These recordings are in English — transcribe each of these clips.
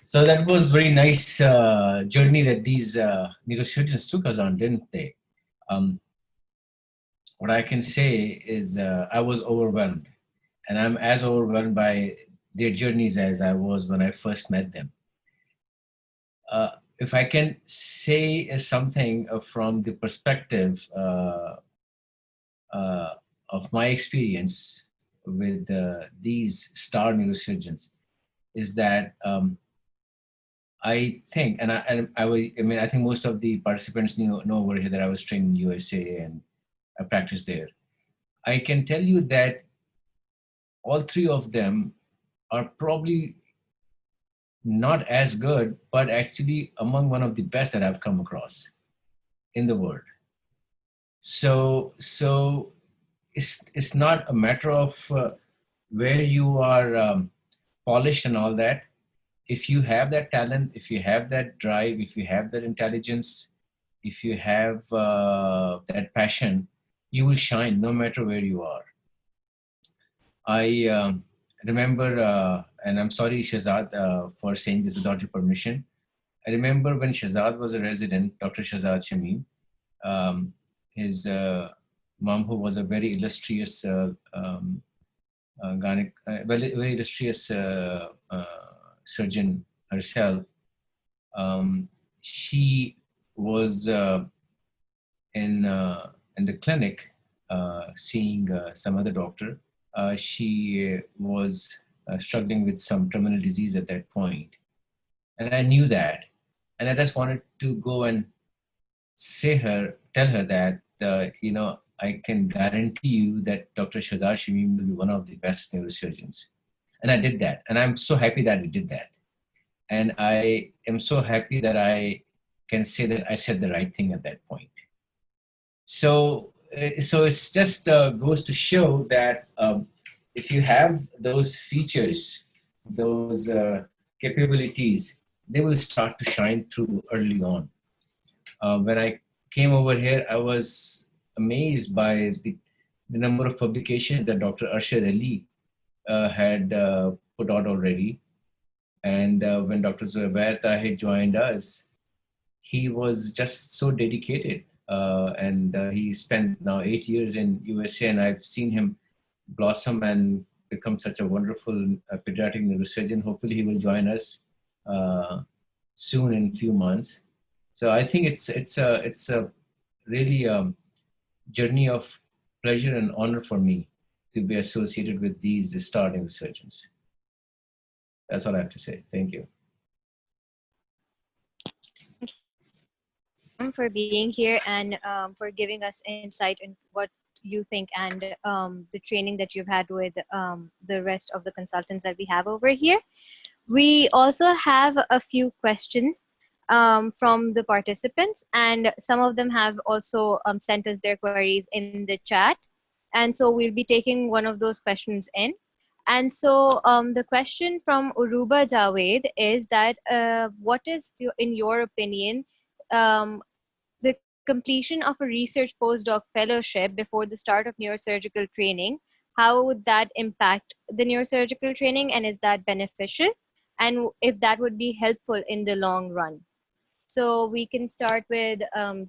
So that was very nice journey that these neurosurgeons took us on, didn't they? Um, what I can say is I was overwhelmed, and I'm as overwhelmed by their journeys as I was when I first met them. If I can say something from the perspective uh, of my experience with these star neurosurgeons, is that I think, I mean, I think most of the participants know over here that I was trained in USA and I practiced there. I can tell you that all three of them are probably not as good, but actually among one of the best that I've come across in the world. So it's not a matter of where you are polished and all that. If you have that talent, if you have that drive, if you have that intelligence, if you have that passion, you will shine no matter where you are. I remember, and I'm sorry, Shazad, for saying this without your permission. I remember when Shazad was a resident, Dr. Shazad Shamim, um, his mom, who was a very illustrious very illustrious surgeon herself. She was in the clinic seeing some other doctor. She was struggling with some terminal disease at that point, and I knew that, and I just wanted to go and tell her that I can guarantee you that Dr. Shazar Shamim will be one of the best neurosurgeons, and I did that, and I'm so happy that I did that, and I am so happy that I can say that I said the right thing at that point. So it's just goes to show that if you have those features, those capabilities, they will start to shine through early on. When I came over here, I was amazed by the number of publications that Dr. Arshad Ali had put out already. And when Dr. Zubair Tahir joined us, he was just so dedicated. And he spent now 8 years in USA, and I've seen him blossom and become such a wonderful pediatric neurosurgeon. Hopefully he will join us soon in a few months. So I think it's a really journey of pleasure and honor for me to be associated with these starting surgeons. That's all I have to say. Thank you. For being here and for giving us insight in what you think and the training that you've had with the rest of the consultants that we have over here. We also have a few questions from the participants, and some of them have also sent us their queries in the chat. And so we'll be taking one of those questions in. And so the question from Uruba Javed is that what is, in your opinion, the completion of a research postdoc fellowship before the start of neurosurgical training? How would that impact the neurosurgical training, and is that beneficial? And if that would be helpful in the long run? So we can start with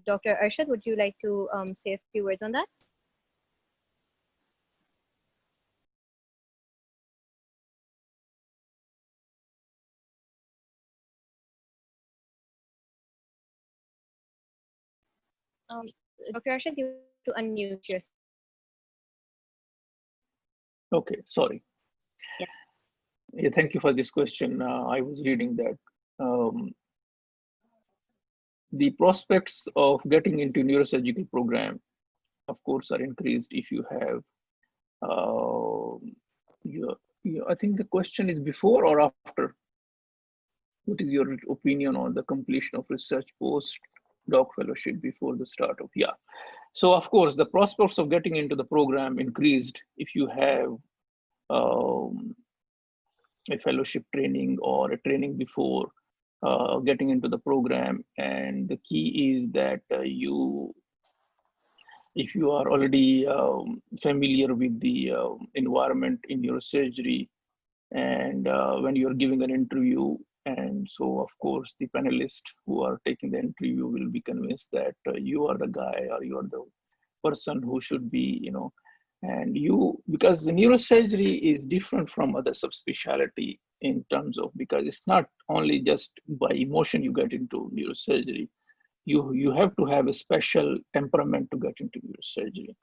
Dr. Arshad. Would you like to say a few words on that? Dr. Arshad, you have to unmute yourself. Okay, sorry. Yes. Yeah, thank you for this question. I was reading that the prospects of getting into neurosurgical program, of course, are increased if you have I think the question is before or after. What is your opinion on the completion of research post-doc fellowship before the start of, yeah. So of course, the prospects of getting into the program increased if you have a fellowship training or a training before getting into the program. And the key is that if you are already familiar with the environment in neurosurgery, and when you're giving an interview And so, of course, the panelists who are taking the interview will be convinced that you are the guy or you are the person who should be, and you, because the neurosurgery is different from other subspecialty in terms of, because it's not only just by emotion you get into neurosurgery. You have to have a special temperament to get into neurosurgery.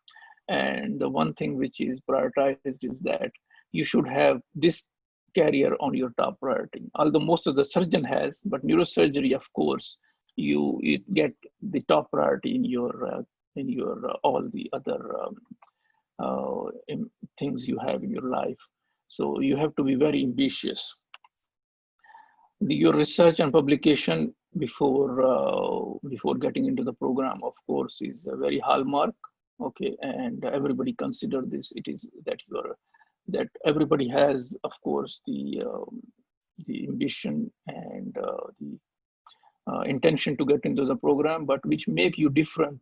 And the one thing which is prioritized is that you should have this career on your top priority. Although most of the surgeon has, but neurosurgery, of course, you get the top priority in your all the other things you have in your life. So you have to be very ambitious. Your research and publication before getting into the program, of course, is a very hallmark. Okay, and everybody consider this. It is that everybody has, of course, the ambition and the intention to get into the program, but which make you different.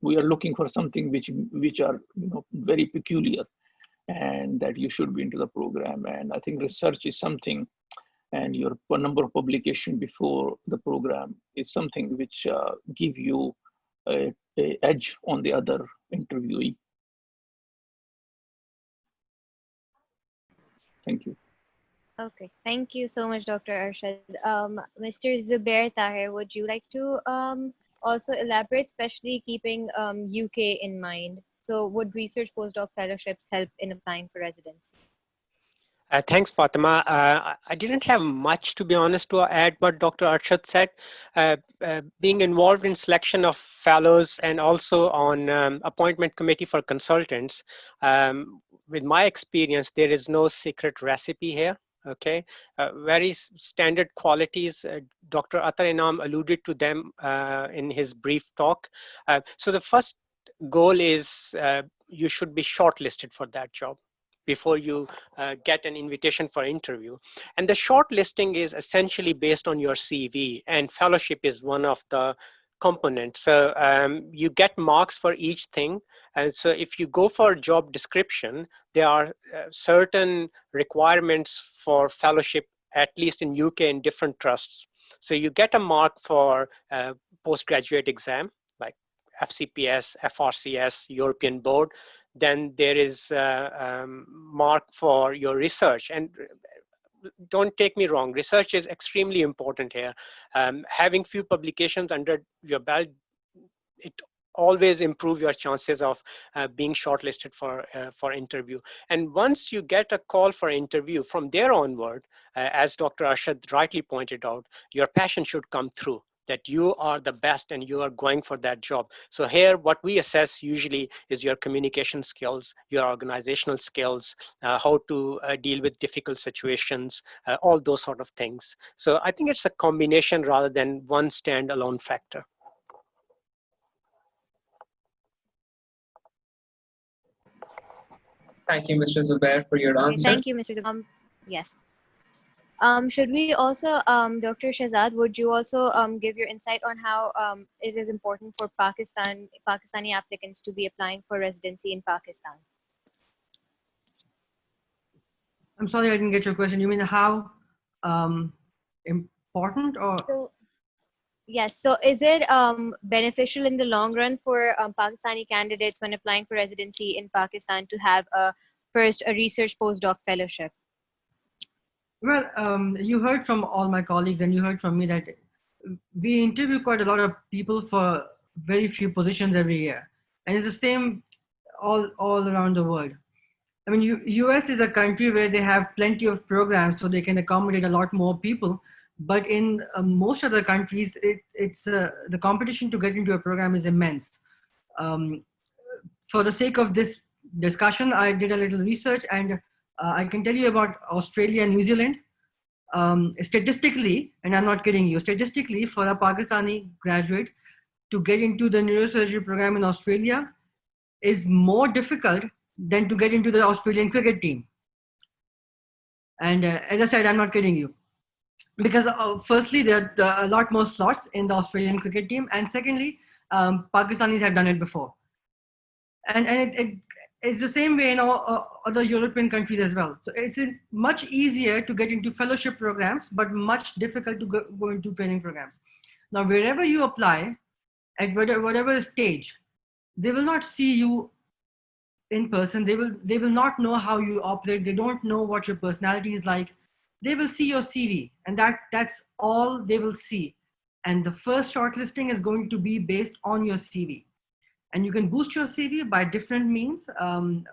We are looking for something which are very peculiar, and that you should be into the program. And I think research is something, and your number of publication before the program is something which give you a edge on the other interviewee. Thank you. Okay, thank you so much, Dr. Arshad. Mr. Zubair Tahir, would you like to also elaborate, especially keeping UK in mind? So would research postdoc fellowships help in applying for residency? Thanks, Fatima. I didn't have much, to be honest, to add what Dr. Arshad said. Being involved in selection of fellows and also on appointment committee for consultants, with my experience, there is no secret recipe here. Okay, very standard qualities. Dr. Atar Inam alluded to them in his brief talk. So the first goal is you should be shortlisted for that job before you get an invitation for interview. And the shortlisting is essentially based on your CV, and fellowship is one of the components. So you get marks for each thing. And so if you go for a job description, there are certain requirements for fellowship, at least in UK, in different trusts. So you get a mark for postgraduate exam, like FCPS, FRCS, European Board. Then there is mark for your research. And don't take me wrong, research is extremely important here. Having few publications under your belt, it always improve your chances of being shortlisted for interview. And once you get a call for interview, from there onward, as Dr. Arshad rightly pointed out, your passion should come through, that you are the best and you are going for that job. So here, what we assess usually is your communication skills, your organizational skills, how to deal with difficult situations, all those sort of things. So I think it's a combination rather than one standalone factor. Thank you, Mr. Zubair, for your answer. Thank you, Mr. Zubair. Yes. Should we also, Dr. Shahzad, would you also give your insight on how it is important for Pakistani applicants to be applying for residency in Pakistan? I'm sorry, I didn't get your question. You mean how important or? So, yes, so is it beneficial in the long run for Pakistani candidates when applying for residency in Pakistan to have first a research postdoc fellowship? Well, you heard from all my colleagues and you heard from me that we interview quite a lot of people for very few positions every year. And it's the same all around the world. I mean, US is a country where they have plenty of programs so they can accommodate a lot more people. But in most other countries, the competition to get into a program is immense. For the sake of this discussion, I did a little research, and I can tell you about Australia and New Zealand. Statistically, and I'm not kidding you, statistically for a Pakistani graduate to get into the neurosurgery program in Australia is more difficult than to get into the Australian cricket team. And as I said, I'm not kidding you. Because firstly, there are a lot more slots in the Australian cricket team. And secondly, Pakistanis have done it before. And it's the same way in all other European countries as well. So it's much easier to get into fellowship programs, but much difficult to go into training programs. Now, wherever you apply, at whatever stage, they will not see you in person. They will not know how you operate. They don't know what your personality is like. They will see your CV, and that's all they will see. And the first shortlisting is going to be based on your CV. And you can boost your CV by different means.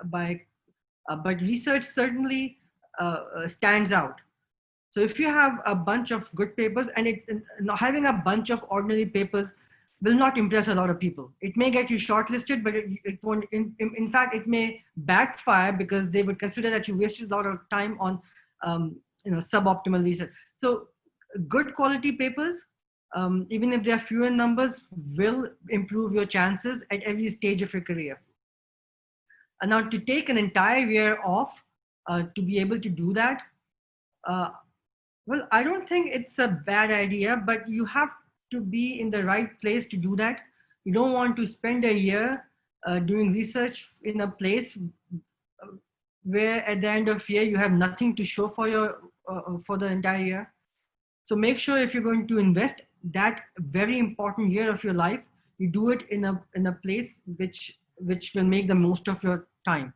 But research certainly stands out. So if you have a bunch of good papers, and having a bunch of ordinary papers will not impress a lot of people. It may get you shortlisted, but it won't. In fact, it may backfire because they would consider that you wasted a lot of time on suboptimal research. So good quality papers, even if they are few in numbers, will improve your chances at every stage of your career. And now to take an entire year off to be able to do that, well, I don't think it's a bad idea, but you have to be in the right place to do that. You don't want to spend a year doing research in a place where at the end of year you have nothing to show for the entire year. So make sure if you're going to invest that very important year of your life, you do it in a place which will make the most of your time.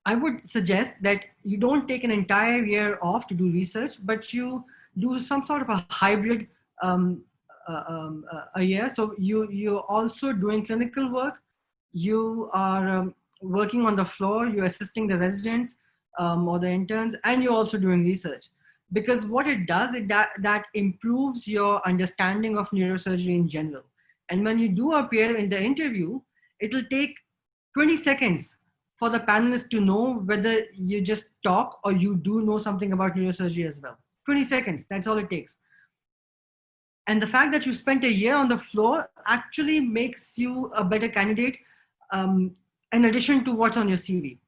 I would suggest that you don't take an entire year off to do research, but you do some sort of a hybrid a year. So you're also doing clinical work. You are working on the floor. You're assisting the residents or the interns, and you're also doing research. Because what it does is that improves your understanding of neurosurgery in general. And when you do appear in the interview, it'll take 20 seconds for the panelists to know whether you just talk or you do know something about neurosurgery as well. 20 seconds, that's all it takes. And the fact that you spent a year on the floor actually makes you a better candidate in addition to what's on your CV.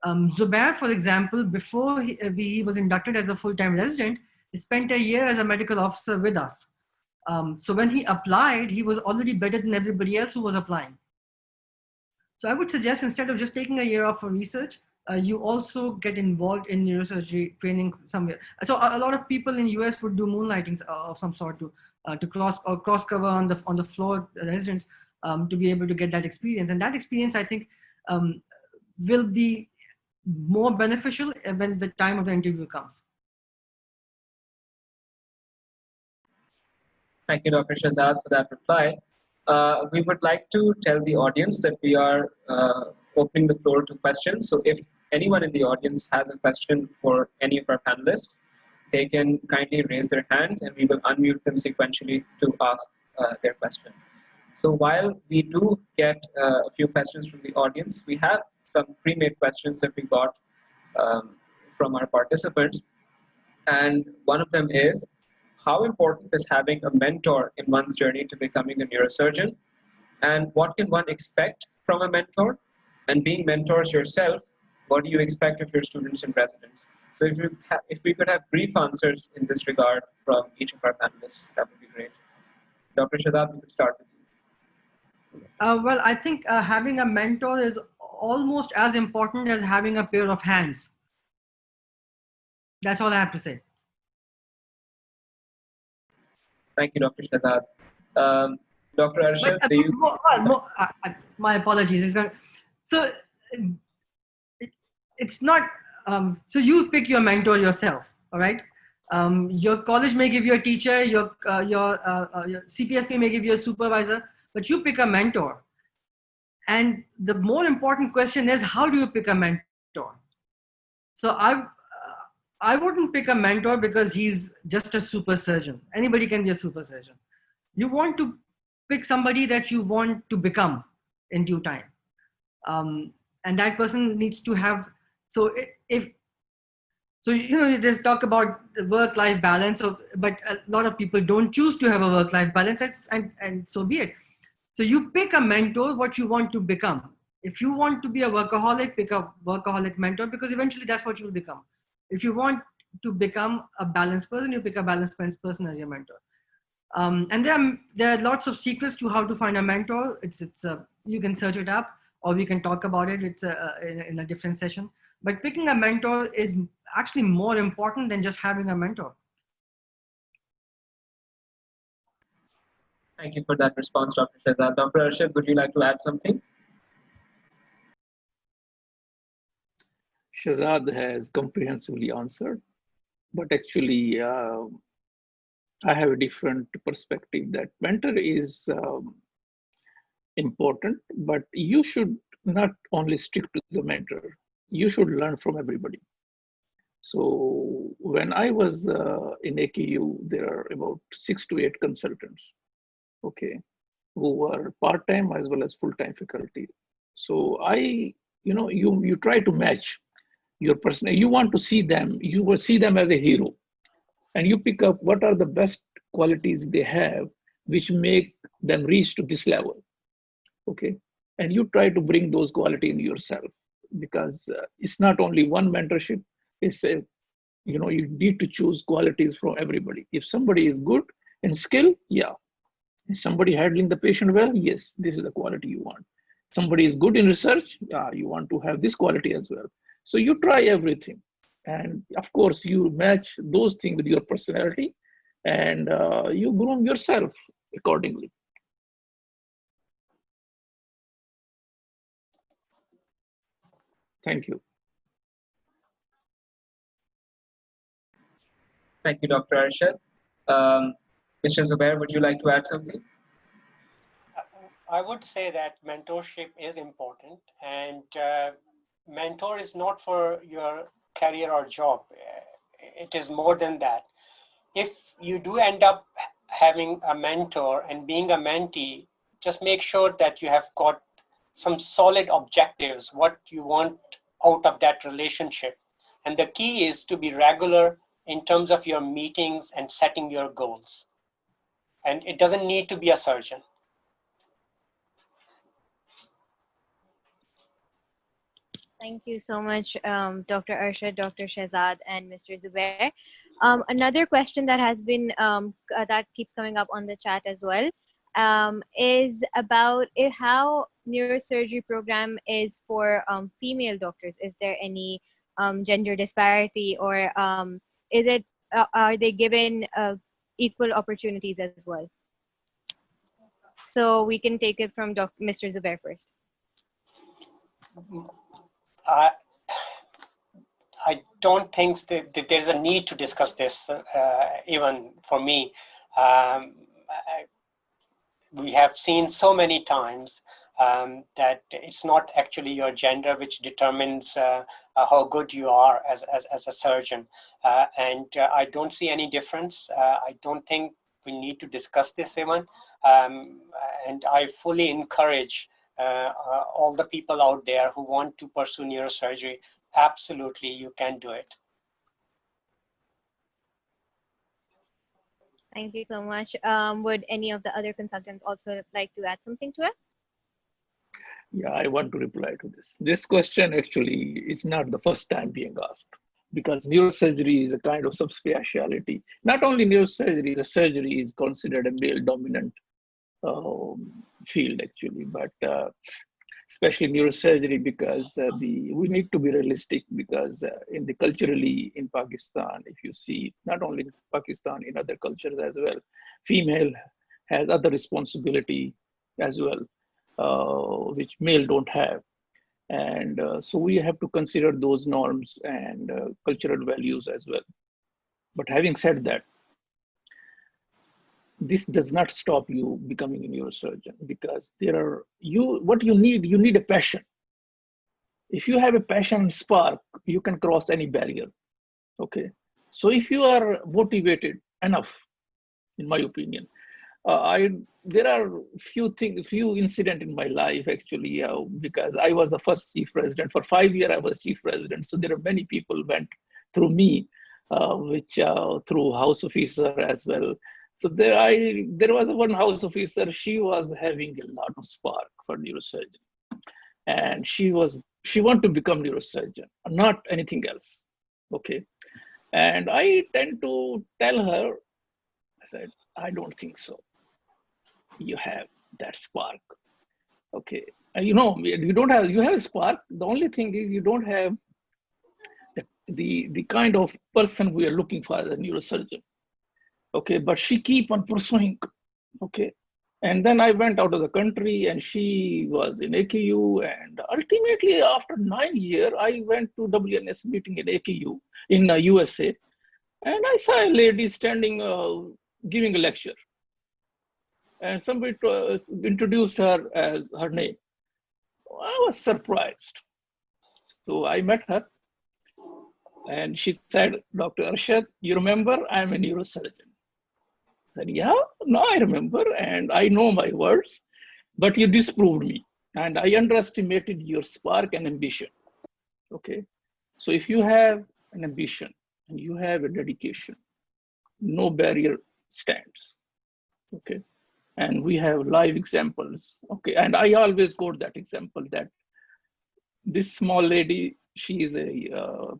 Zubair, for example, before he was inducted as a full-time resident, he spent a year as a medical officer with us. So when he applied, he was already better than everybody else who was applying. So I would suggest instead of just taking a year off for research, you also get involved in neurosurgery training somewhere. So a lot of people in US would do moonlighting of some sort to cross cover on the floor residents to be able to get that experience. And that experience, I think, will be more beneficial when the time of the interview comes. Thank you, Dr. Shahzad, for that reply. We would like to tell the audience that we are opening the floor to questions. So if anyone in the audience has a question for any of our panelists, they can kindly raise their hands and we will unmute them sequentially to ask their question. So while we do get a few questions from the audience, we have some pre-made questions that we got from our participants. And one of them is, how important is having a mentor in one's journey to becoming a neurosurgeon? And what can one expect from a mentor? And being mentors yourself, what do you expect of your students and residents? So if we could have brief answers in this regard from each of our panelists, that would be great. Dr. Shahzad, we could start with you. Well, I think having a mentor is almost as important as having a pair of hands. That's all I have to say. Thank you, Dr. Shahzad. Dr. Arshad, do you? My apologies. So it's not. So you pick your mentor yourself. All right. Your college may give you a teacher. Your CPSP may give you a supervisor. But you pick a mentor. And the more important question is, how do you pick a mentor? So I wouldn't pick a mentor because he's just a super surgeon. Anybody can be a super surgeon. You want to pick somebody that you want to become in due time. And that person needs to have, there's talk about the work-life balance, but a lot of people don't choose to have a work-life balance, and so be it. So you pick a mentor, what you want to become. If you want to be a workaholic, pick a workaholic mentor, because eventually that's what you will become. If you want to become a balanced person, you pick a balanced person as your mentor. And there are lots of secrets to how to find a mentor. You can search it up, or we can talk about it. It's in a different session. But picking a mentor is actually more important than just having a mentor. Thank you for that response, Dr. Shahzad. Dr. Arshad, would you like to add something? Shahzad has comprehensively answered, but actually, I have a different perspective that mentor is important, but you should not only stick to the mentor, you should learn from everybody. So when I was in AKU, there are about 6 to 8 consultants, okay, who were part-time as well as full-time faculty. So you try to match your person. You want to see them, you will see them as a hero, and you pick up what are the best qualities they have, which make them reach to this level, okay, and you try to bring those qualities in yourself, because it's not only one mentorship. It's a, you need to choose qualities from everybody. If somebody is good in skill, yeah. Is somebody handling the patient well? Yes, this is the quality you want. Somebody is good in research, you want to have this quality as well. So you try everything, and of course you match those things with your personality, and you groom yourself accordingly. Thank you. Thank you, Dr. Arshad. Mr. Zubair, would you like to add something? I would say that mentorship is important, and mentor is not for your career or job. It is more than that. If you do end up having a mentor and being a mentee, just make sure that you have got some solid objectives, what you want out of that relationship. And the key is to be regular in terms of your meetings and setting your goals. And it doesn't need to be a surgeon. Thank you so much, Dr. Arshad, Dr. Shahzad, and Mr. Zubair. Another question that has been that keeps coming up on the chat as well is about how neurosurgery program is for female doctors. Is there any gender disparity, or is it are they given equal opportunities as well? So we can take it from Mr. Zubair first. I don't think that there's a need to discuss this, even for me. We have seen so many times that it's not actually your gender which determines how good you are as a surgeon. And I don't see any difference. I don't think we need to discuss this even. And I fully encourage all the people out there who want to pursue neurosurgery. Absolutely, you can do it. Thank you so much. Would any of the other consultants also like to add something to it? Yeah, I want to reply to this. This question actually is not the first time being asked, because neurosurgery is a kind of subspecialty. Not only neurosurgery, the surgery is considered a male dominant field actually, but especially neurosurgery, because we need to be realistic, because in the culturally in Pakistan, if you see, not only in Pakistan, in other cultures as well, female has other responsibility as well, which male don't have. And so we have to consider those norms and cultural values as well. But having said that, this does not stop you becoming a neurosurgeon, because what you need a passion. If you have a passion and spark, you can cross any barrier. Okay. So if you are motivated enough, in my opinion, there are few incidents in my life actually, because I was the first chief resident. For 5 years, I was chief resident. So there are many people went through me, which through house officer as well. So there was one house officer, she was having a lot of spark for neurosurgery. And she wanted to become neurosurgeon, not anything else. Okay. And I tend to tell her, I said, I don't think so. You have that spark. Okay. And you know, you have a spark. The only thing is you don't have the kind of person we are looking for as a neurosurgeon. Okay. But she keep on pursuing. Okay. And then I went out of the country and she was in AKU. And ultimately, after 9 years, I went to WNS meeting in AKU in USA. And I saw a lady standing, giving a lecture. And somebody introduced her as her name. I was surprised. So I met her. And she said, Dr. Arshad, you remember I'm a neurosurgeon. I said, yeah, no, I remember. And I know my words, but you disproved me. And I underestimated your spark and ambition. Okay. So if you have an ambition and you have a dedication, no barrier stands. Okay. And we have live examples. Okay. And I always quote that example that this small lady, she is a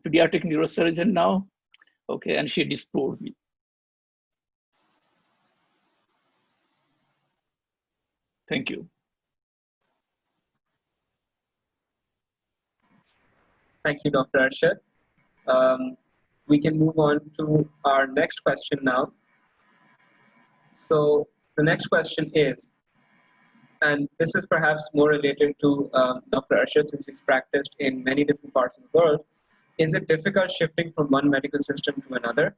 pediatric neurosurgeon now. Okay. And she disproved me. Thank you. Thank you, Dr. Arshad. We can move on to our next question now. So the next question is, and this is perhaps more related to Dr. Arshad since he's practiced in many different parts of the world. Is it difficult shifting from one medical system to another?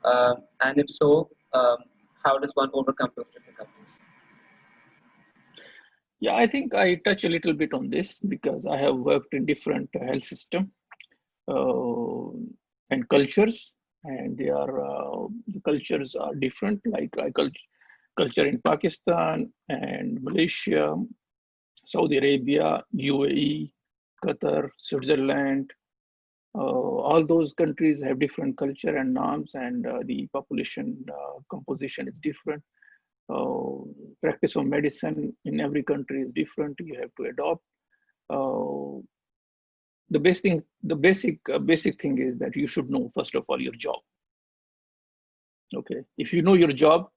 And if so, how does one overcome those difficulties? Yeah, I think I touch a little bit on this because I have worked in different health systems and cultures, and they are the cultures are different. Like culture in Pakistan and Malaysia, Saudi Arabia, UAE, Qatar, Switzerland. All those countries have different culture and norms, and the population composition is different. Practice of medicine in every country is different. You have to adopt. The basic thing is that you should know first of all your job. Okay, if you know your job,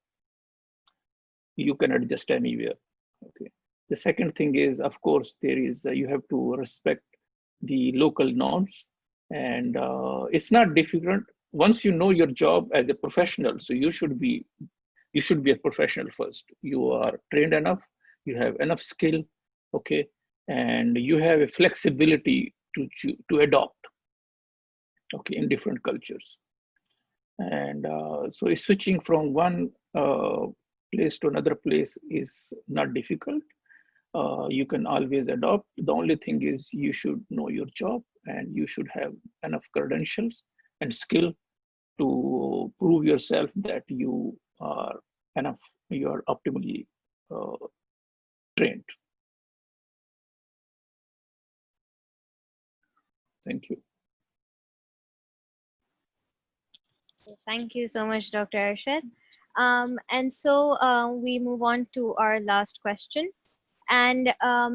you can adjust anywhere. Okay. The second thing is, of course, there is you have to respect the local norms, and it's not difficult once you know your job as a professional. So you should be a professional first. You are trained enough, you have enough skill, okay, and you have a flexibility to adopt, okay, in different cultures. And so switching from one place to another place is not difficult. You can always adopt. The only thing is you should know your job and you should have enough credentials and skill to prove yourself that you are enough, you are optimally trained. Thank you. Thank you so much, Dr. Arshad. And so we move on to our last question. And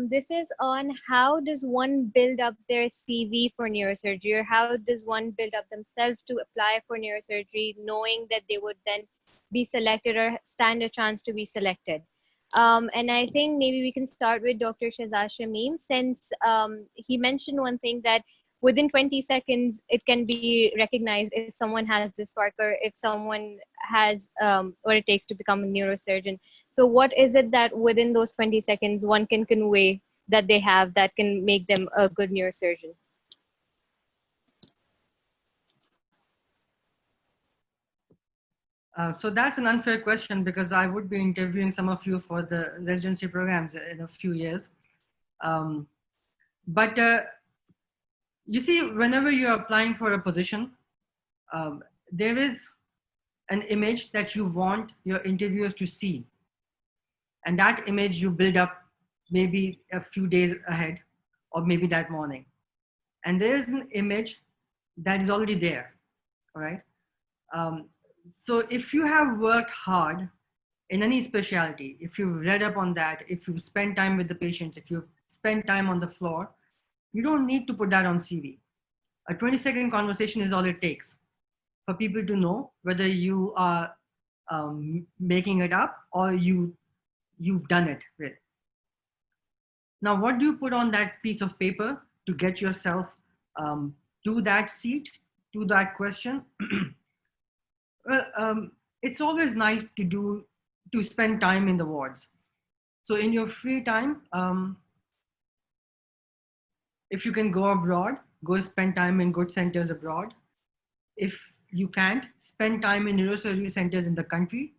this is on how does one build up their CV for neurosurgery, or how does one build up themselves to apply for neurosurgery, knowing that they would then be selected or stand a chance to be selected. And I think maybe we can start with Dr. Shehzad Shamim, since he mentioned one thing that within 20 seconds, it can be recognized if someone has this spark or if someone has what it takes to become a neurosurgeon. So what is it that within those 20 seconds one can convey that they have that can make them a good neurosurgeon? So that's an unfair question because I would be interviewing some of you for the residency programs in a few years. But you see, whenever you're applying for a position, there is an image that you want your interviewers to see. And that image you build up maybe a few days ahead or maybe that morning. And there is an image that is already there, all right? So if you have worked hard in any specialty, if you've read up on that, if you've spent time with the patients, if you've spent time on the floor, you don't need to put that on CV. A 20-second conversation is all it takes for people to know whether you are making it up, or you've done it with. Now, what do you put on that piece of paper to get yourself to that seat, to that question? Well, it's always nice to spend time in the wards. So in your free time, if you can go abroad, go spend time in good centers abroad. If you can't, spend time in neurosurgery centers in the country.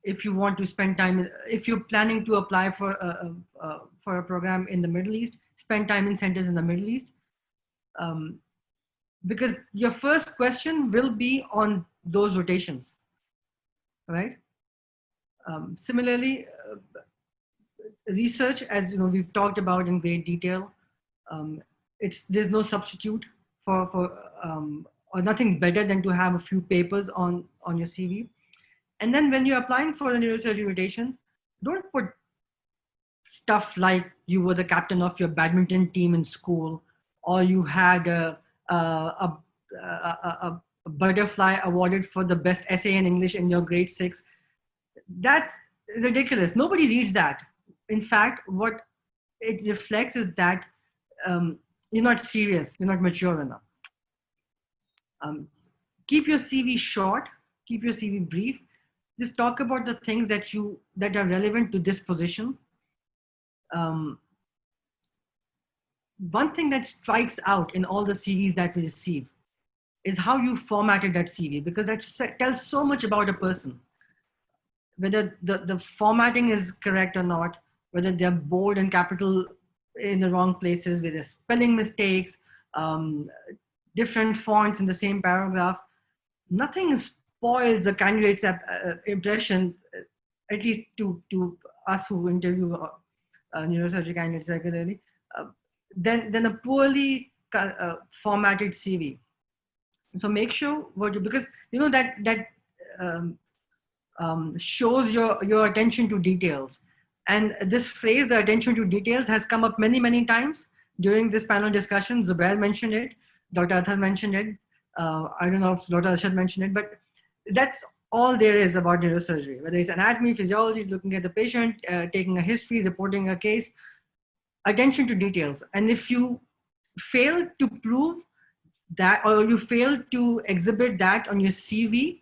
If you want to spend time, if you're planning to apply for a program in the Middle East, spend time in centers in the Middle East. Because your first question will be on those rotations, right? Similarly, research, as you know, we've talked about in great detail. There's no substitute for or nothing better than to have a few papers on your CV. And then when you're applying for a neurosurgery rotation, don't put stuff like you were the captain of your badminton team in school, or you had a butterfly awarded for the best essay in English in your grade 6. That's ridiculous. Nobody reads that. In fact, what it reflects is that you're not serious, you're not mature enough. Keep your CV short, keep your CV brief. Just talk about the things that are relevant to this position. One thing that strikes out in all the CVs that we receive is how you formatted that CV, because that tells so much about a person. Whether the formatting is correct or not, whether they're bold and capital in the wrong places, whether spelling mistakes, different fonts in the same paragraph, nothing spoils the candidate's impression, at least to us who interview neurosurgery candidates regularly, than a poorly formatted CV. So make sure because you know that shows your attention to details. And this phrase, the attention to details, has come up many times during this panel discussion. Zubair mentioned it, Dr. Athar mentioned it. I don't know if Dr. Arshad mentioned it, but that's all there is about neurosurgery. Whether it's anatomy, physiology, looking at the patient, taking a history, reporting a case, attention to details. And if you fail to prove that, or you fail to exhibit that on your CV,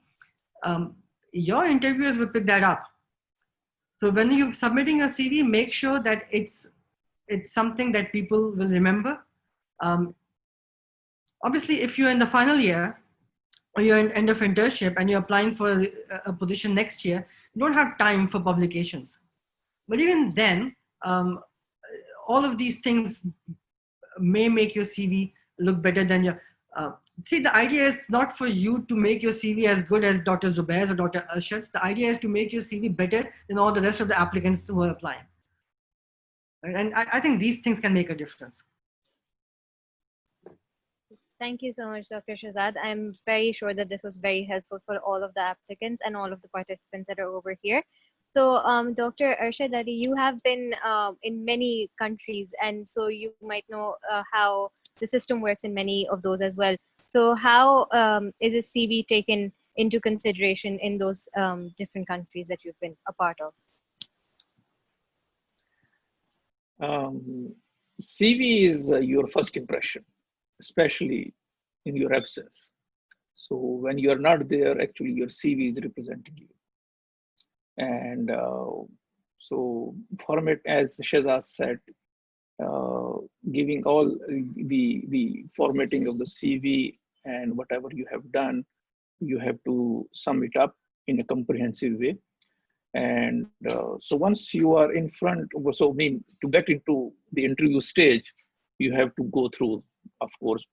your interviewers will pick that up. So when you're submitting your CV, make sure that it's something that people will remember. Obviously, if you're in the final year or you're in end of internship and you're applying for a position next year, you don't have time for publications. But even then, all of these things may make your CV look better than your. See, the idea is not for you to make your CV as good as Dr. Zubair's or Dr. Arshad's. The idea is to make your CV better than all the rest of the applicants who are applying. Right? And I think these things can make a difference. Thank you so much, Dr. Shahzad. I'm very sure that this was very helpful for all of the applicants and all of the participants that are over here. So, Dr. Arshad Ali, you have been in many countries, and so you might know how the system works in many of those as well. So how is a CV taken into consideration in those different countries that you've been a part of? CV is your first impression, especially in your absence. So when you are not there, actually your CV is representing you. And so format, as Shahzad said, giving all the formatting of the CV and whatever you have done, you have to sum it up in a comprehensive way. And so once you are in front, so I mean, to get into the interview stage, you have to go through, of course,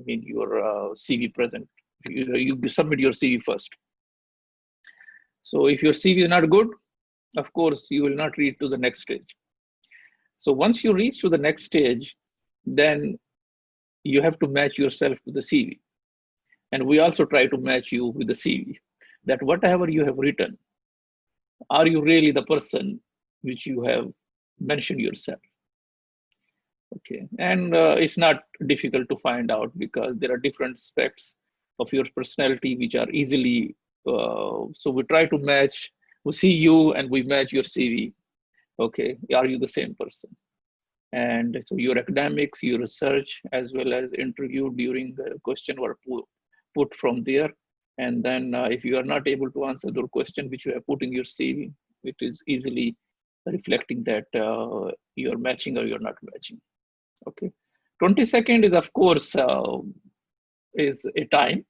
your CV present. You submit your CV first. So if your CV is not good, of course, you will not reach to the next stage. So once you reach to the next stage, then you have to match yourself to the CV. And we also try to match you with the CV, that whatever you have written, are you really the person which you have mentioned yourself? Okay, and it's not difficult to find out because there are different aspects of your personality which are easily So we try to match, we see you and we match your CV. Okay, are you the same person? And so your academics, your research, as well as interview during the question were put from there. And then if you are not able to answer the question which you have put in your CV, it is easily reflecting that you're matching or you're not matching. Okay. 22nd is, of course, is a time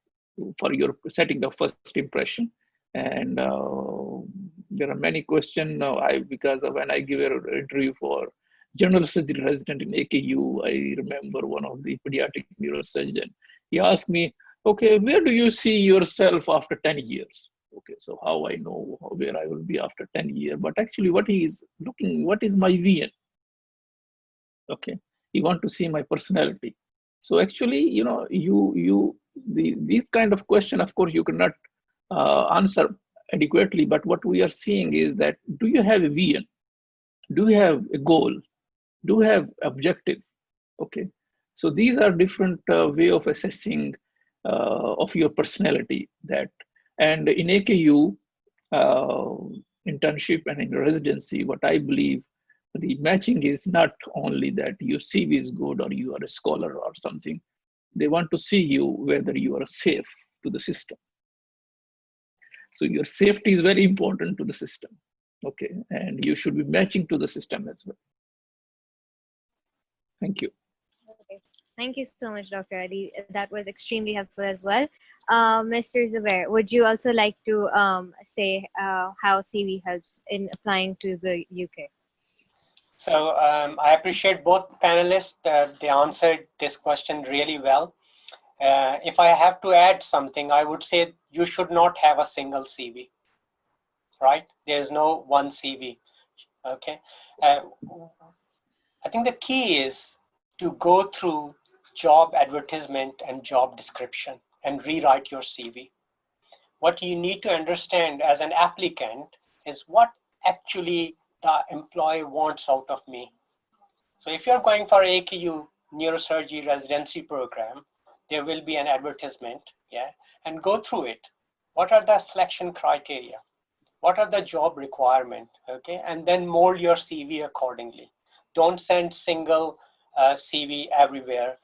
for your setting the first impression. And there are many questions because of when I give an interview for general surgery resident in AKU, I remember one of the pediatric neurosurgeon. He asked me, okay, where do you see yourself after 10 years? Okay, so how I know where I will be after 10 years, but actually what he is looking, what is my vision? Okay, he want to see my personality. So actually, you know, these kind of question, of course, you cannot answer adequately, but what we are seeing is that, do you have a vision? Do you have a goal? Do you have objective? Okay, so these are different way of assessing of your personality. That, and in AKU internship and in residency, what I believe, the matching is not only that your CV is good or you are a scholar or something. They want to see you whether you are safe to the system. So your safety is very important to the system. Okay, and you should be matching to the system as well. Thank you. Okay. Thank you so much, Dr. Ali. That was extremely helpful as well. Mr. Zubair, would you also like to say how CV helps in applying to the UK? So I appreciate both panelists. They answered this question really well. If I have to add something, I would say you should not have a single CV, right? There is no one CV, okay? I think the key is to go through job advertisement and job description and rewrite your CV. What you need to understand as an applicant is what actually the employer wants out of me. So if you're going for AKU neurosurgery residency program, there will be an advertisement, yeah, and go through it. What are the selection criteria? What are the job requirement, okay? And then mold your CV accordingly. Don't send single CV everywhere,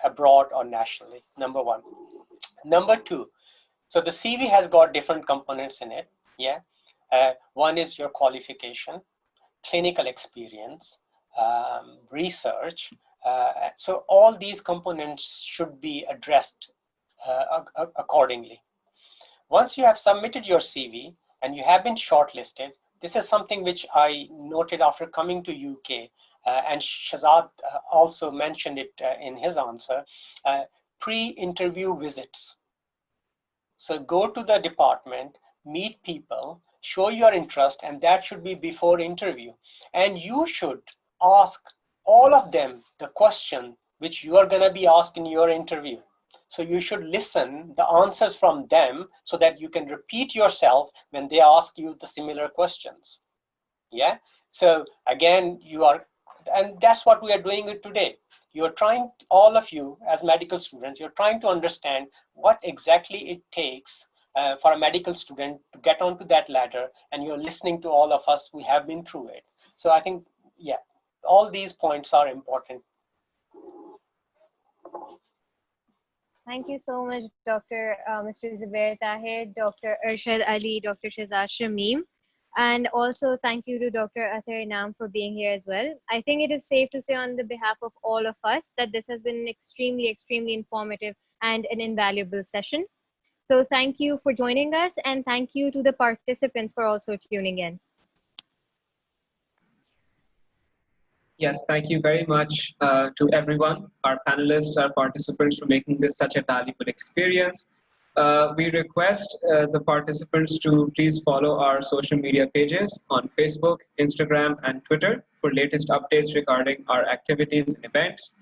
abroad or nationally, number one. Number two, so the CV has got different components in it, yeah? One is your qualification, clinical experience, research. So all these components should be addressed accordingly. Once you have submitted your CV and you have been shortlisted, this is something which I noted after coming to UK, and Shazad also mentioned it in his answer, pre-interview visits. So go to the department, meet people, show your interest, and that should be before interview. And you should ask all of them the question which you are going to be asked in your interview. So you should listen the answers from them so that you can repeat yourself when they ask you the similar questions. Yeah. So again, you are, and that's what we are doing it today. You're trying, all of you as medical students, you're trying to understand what exactly it takes for a medical student to get onto that ladder, and you're listening to all of us. We have been through it. So I think, yeah, all these points are important. Thank you so much, Mr. Zubair Tahir, Dr. Arshad Ali, Dr. Shazad Shamim. And also thank you to Dr. Athar Inam for being here as well. I think it is safe to say on the behalf of all of us that this has been an extremely, extremely informative and an invaluable session. So thank you for joining us, and thank you to the participants for also tuning in. Yes, thank you very much to everyone, our panelists, our participants, for making this such a valuable experience. We request the participants to please follow our social media pages on Facebook, Instagram, and Twitter for latest updates regarding our activities and events.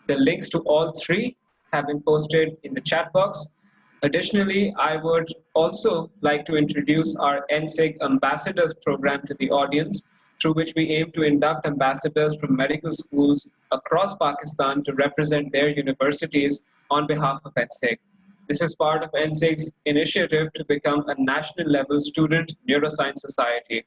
The links to all three have been posted in the chat box. Additionally, I would also like to introduce our NSIG Ambassadors program to the audience, through which we aim to induct ambassadors from medical schools across Pakistan to represent their universities on behalf of NSIG. This is part of NSIG's initiative to become a national level student neuroscience society.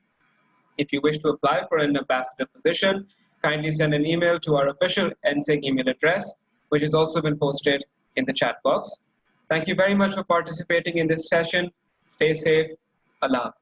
If you wish to apply for an ambassador position, kindly send an email to our official NSIG email address, which has also been posted in the chat box. Thank you very much for participating in this session. Stay safe. Allah.